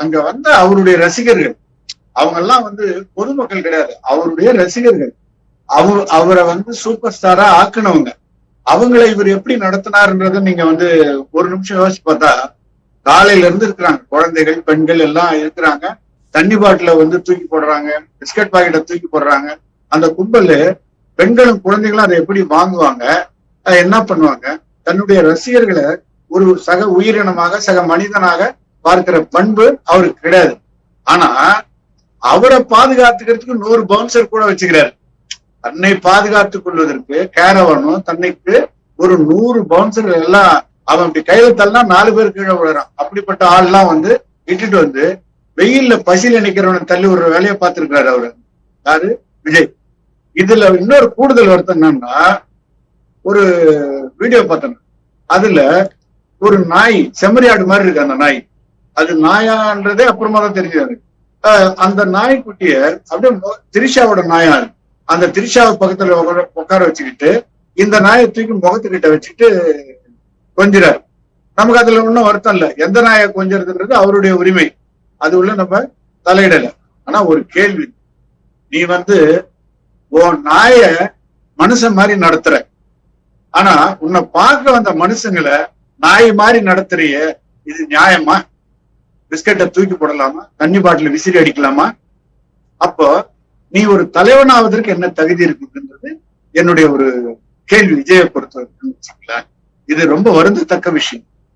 அங்க வந்த அவருடைய ரசிகர்கள், அவங்க எல்லாம் பொதுமக்கள் கிடையாது, அவருடைய ரசிகர்கள். அவரை சூப்பர் ஸ்டாரா ஆக்குனவங்க. அவங்களை இவர் எப்படி நடத்தினாருன்றத நீங்க ஒரு நிமிஷம் யோசிச்சு பார்த்தா, காலையில இருந்து இருக்கிறாங்க, குழந்தைகள் பெண்கள் எல்லாம் இருக்கிறாங்க. தண்ணி பாட்டில தூக்கி போடுறாங்க, பிஸ்கட் பாக்கெட்டை தூக்கி போடுறாங்க. அந்த கும்பல் பெண்களும் குழந்தைகளும் அதை எப்படி வாங்குவாங்க, என்ன பண்ணுவாங்க? தன்னுடைய ரசிகர்களை ஒரு சக உயிரினமாக, சக மனிதனாக பார்க்கிற பண்பு அவருக்கு கிடையாது. ஆனா அவரை பாதுகாத்துக்கிறதுக்கு 100 பவுன்சர் கூட வச்சுக்கிறாரு. தன்னை பாதுகாத்துக் கொள்வதற்கு கேரவனும் தன்னைக்கு ஒரு 100 பவுன்சர் எல்லாம் அவன் இப்படி கையில தள்ளனா 4 பேர் கீழே விழுறான். அப்படிப்பட்ட ஆள்லாம் இட்டுட்டு வெயில்ல பசியில நிக்கிறவனை தள்ளி விடுற வேலையை பார்த்திருக்காரு அவரு. யாரு? விஜய். இதுல இன்னொரு கூடுதல் வருத்தம் என்னன்னா, ஒரு வீடியோ பார்த்தேன். அதுல ஒரு நாய், செம்மறியாடு மாதிரி இருக்கு அந்த நாய். அது நாயான்றதே அப்புறமா தான் தெரிஞ்சாரு. அந்த நாய்க்குட்டிய அப்படியே திரிஷாவோட நாயா, அந்த திரிஷாவை பக்கத்துல உட்கார வச்சுக்கிட்டு இந்த நாயை தூக்கி முகத்துக்கிட்ட வச்சுட்டு கொஞ்சிறாரு. நமக்கு அதுல ஒன்றும் வருத்தம் இல்லை, எந்த நாயை கொஞ்சிறதுன்றது அவருடைய உரிமை, அது உள்ள நம்ம தலையிடல. ஆனா ஒரு கேள்வி, நீ உன் நாய மனுஷன் மாதிரி நடத்துற, ஆனா உன்னை பார்க்க வந்த மனுஷங்களை நாய் மாதிரி நடத்துறிய, இது நியாயமா? பிஸ்கட்டை தூக்கி போடலாமா? தண்ணி பாட்டில விசிறி அடிக்கலாமா? அப்போ நீ ஒரு தலைவனாவதற்கு என்ன தகுதி இருக்குன்றது என்னுடைய ஒரு கேள்வி. விஜயை பொறுத்தவரைக்கும் இது ரொம்ப வருந்தத்தக்க விஷயம்.